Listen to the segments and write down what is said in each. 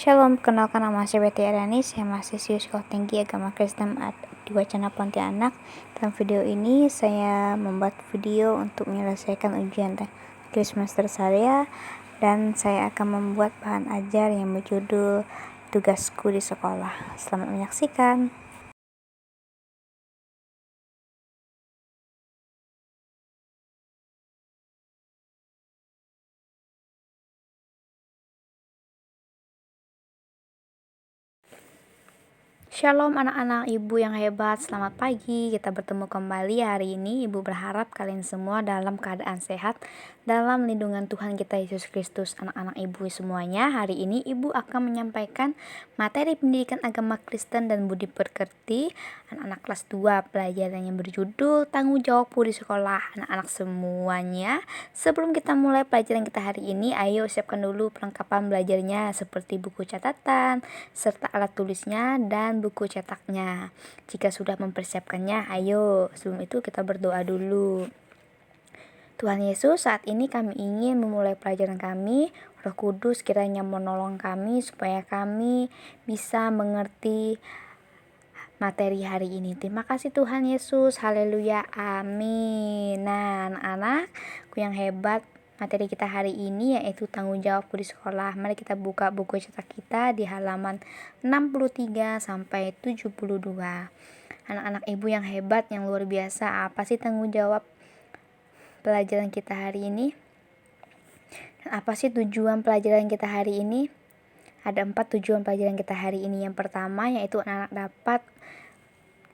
Shalom, perkenalkan nama saya Betty Ariani, saya mahasiswi Sekolah Tinggi Agama Kristen di Wacana Pontianak. Dalam video ini saya membuat video untuk menyelesaikan ujian akhir semester saya, dan saya akan membuat bahan ajar yang berjudul Tugasku di Sekolah. Selamat menyaksikan. Shalom anak-anak ibu yang hebat, selamat pagi. Kita bertemu kembali hari ini. Ibu berharap kalian semua dalam keadaan sehat, dalam lindungan Tuhan kita Yesus Kristus. Anak-anak ibu semuanya, hari ini ibu akan menyampaikan materi pendidikan agama Kristen dan budi pekerti anak-anak kelas 2, pelajaran yang berjudul Tanggung Jawabku di Sekolah. Anak-anak semuanya, sebelum kita mulai pelajaran kita hari ini, ayo siapkan dulu perlengkapan belajarnya seperti buku catatan serta alat tulisnya dan buku cetaknya. Jika sudah mempersiapkannya, ayo sebelum itu kita berdoa dulu. Tuhan Yesus, saat ini kami ingin memulai pelajaran kami. Roh Kudus kiranya menolong kami supaya kami bisa mengerti materi hari ini. Terima kasih Tuhan Yesus. Haleluya. Amin. Nah, anak-anakku yang hebat, materi kita hari ini yaitu tanggung jawabku di sekolah. Mari kita buka buku cetak kita di halaman 63 sampai 72. Anak-anak ibu yang hebat, yang luar biasa, apa sih tanggung jawab pelajaran kita hari ini? Dan apa sih tujuan pelajaran kita hari ini? Ada 4 tujuan pelajaran kita hari ini. Yang pertama yaitu anak-anak dapat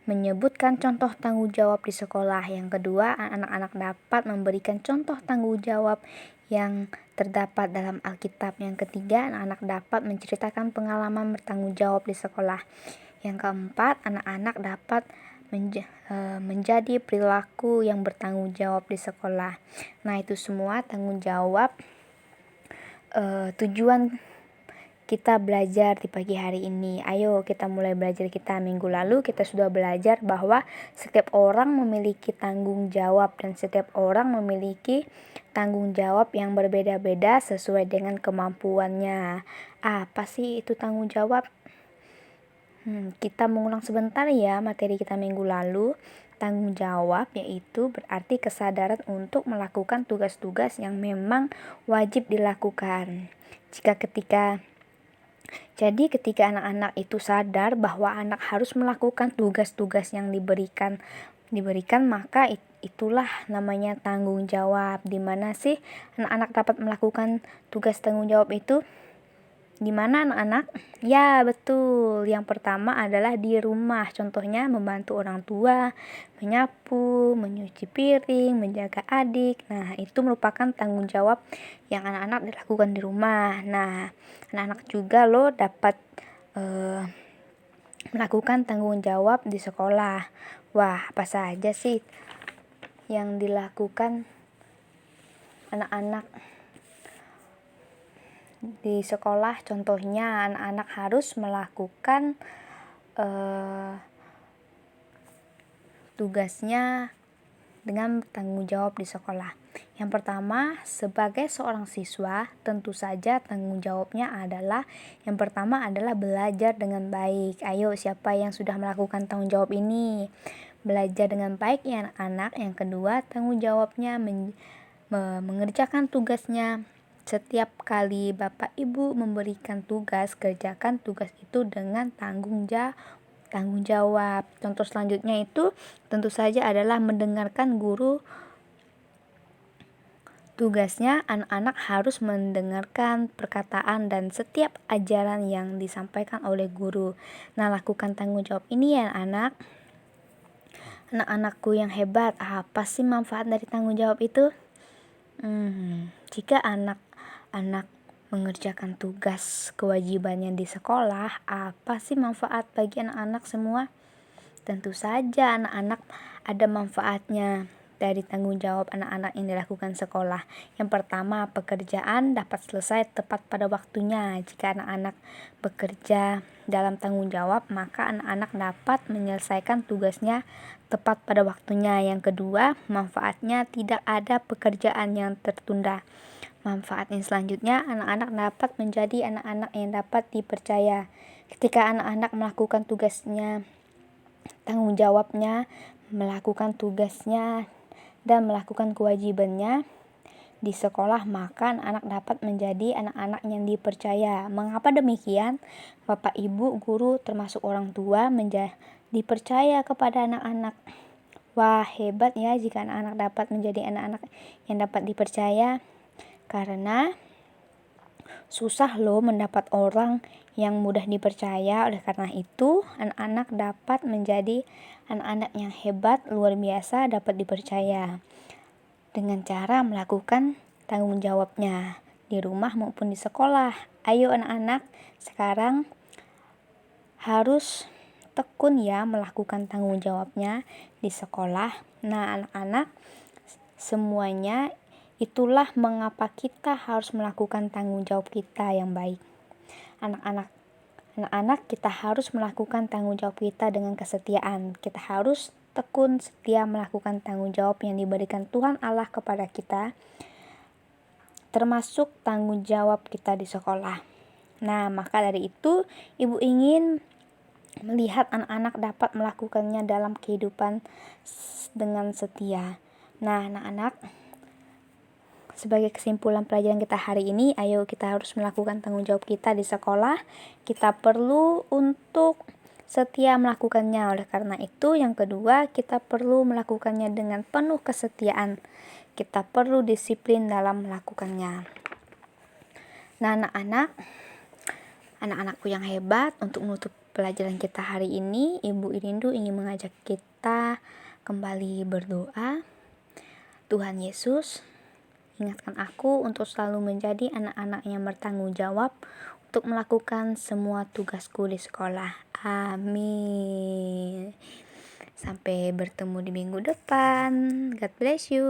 menyebutkan contoh tanggung jawab di sekolah. Yang kedua, anak-anak dapat memberikan contoh tanggung jawab yang terdapat dalam Alkitab. Yang ketiga, anak-anak dapat menceritakan pengalaman bertanggung jawab di sekolah. Yang keempat, anak-anak dapat menjadi perilaku yang bertanggung jawab di sekolah. Nah, itu semua tanggung jawab tujuan kita belajar di pagi hari ini. Ayo kita mulai belajar kita. Minggu lalu kita sudah belajar bahwa setiap orang memiliki tanggung jawab dan setiap orang memiliki tanggung jawab yang berbeda-beda sesuai dengan kemampuannya. Apa sih itu tanggung jawab? Kita mengulang sebentar ya materi kita minggu lalu. Tanggung jawab yaitu berarti kesadaran untuk melakukan tugas-tugas yang memang wajib dilakukan. Jadi ketika anak-anak itu sadar bahwa anak harus melakukan tugas-tugas yang diberikan, maka itulah namanya tanggung jawab. Di mana sih anak-anak dapat melakukan tugas tanggung jawab itu? Di mana anak-anak? Ya, betul. Yang pertama adalah di rumah. Contohnya membantu orang tua, menyapu, menyuci piring, menjaga adik. Nah, itu merupakan tanggung jawab yang anak-anak dilakukan di rumah. Nah, anak-anak juga dapat melakukan tanggung jawab di sekolah. Wah, apa saja sih yang dilakukan anak-anak di sekolah? Contohnya anak-anak harus melakukan tugasnya dengan tanggung jawab di sekolah. Yang pertama, sebagai seorang siswa, tentu saja tanggung jawabnya adalah yang pertama adalah belajar dengan baik. Ayo, siapa yang sudah melakukan tanggung jawab ini? Belajar dengan baik ya anak-anak. Yang kedua, tanggung jawabnya mengerjakan tugasnya. Setiap kali Bapak Ibu memberikan tugas, kerjakan tugas itu dengan tanggung jawab. Contoh selanjutnya itu tentu saja adalah mendengarkan guru. Tugasnya anak-anak harus mendengarkan perkataan dan setiap ajaran yang disampaikan oleh guru. Nah, lakukan tanggung jawab ini ya anak. Anak-anakku yang hebat, apa sih manfaat dari tanggung jawab itu? Jika anak-anak mengerjakan tugas kewajibannya di sekolah, apa sih manfaat bagi anak-anak semua? Tentu saja anak-anak ada manfaatnya dari tanggung jawab anak-anak yang dilakukan sekolah. Yang pertama, pekerjaan dapat selesai tepat pada waktunya. Jika anak-anak bekerja dalam tanggung jawab, maka anak-anak dapat menyelesaikan tugasnya tepat pada waktunya. Yang kedua, manfaatnya tidak ada pekerjaan yang tertunda. Manfaat yang selanjutnya, anak-anak dapat menjadi anak-anak yang dapat dipercaya. Ketika anak-anak melakukan tugasnya, tanggung jawabnya, melakukan tugasnya, dan melakukan kewajibannya di sekolah, maka anak dapat menjadi anak-anak yang dipercaya. Mengapa demikian? Bapak, Ibu, guru, termasuk orang tua dipercaya kepada anak-anak. Wah, hebat ya jika anak-anak dapat menjadi anak-anak yang dapat dipercaya. Karena susah loh mendapat orang yang mudah dipercaya. Oleh karena itu, anak-anak dapat menjadi anak-anak yang hebat, luar biasa, dapat dipercaya dengan cara melakukan tanggung jawabnya di rumah maupun di sekolah. Ayo anak-anak, sekarang harus tekun ya melakukan tanggung jawabnya di sekolah. Nah, anak-anak semuanya, itulah mengapa kita harus melakukan tanggung jawab kita yang baik. Anak-anak, kita harus melakukan tanggung jawab kita dengan kesetiaan. Kita harus tekun setia melakukan tanggung jawab yang diberikan Tuhan Allah kepada kita, termasuk tanggung jawab kita di sekolah. Nah, maka dari itu, Ibu ingin melihat anak-anak dapat melakukannya dalam kehidupan dengan setia. Nah, anak-anak, sebagai kesimpulan pelajaran kita hari ini, ayo kita harus melakukan tanggung jawab kita di sekolah. Kita perlu untuk setia melakukannya. Oleh karena itu, yang kedua, kita perlu melakukannya dengan penuh kesetiaan. Kita perlu disiplin dalam melakukannya. Nah, anak-anakku yang hebat, untuk menutup pelajaran kita hari ini, Ibu Irindu ingin mengajak kita kembali berdoa. Tuhan Yesus, ingatkan aku untuk selalu menjadi anak-anak yang bertanggung jawab untuk melakukan semua tugasku di sekolah. Amin. Sampai bertemu di minggu depan. God bless you.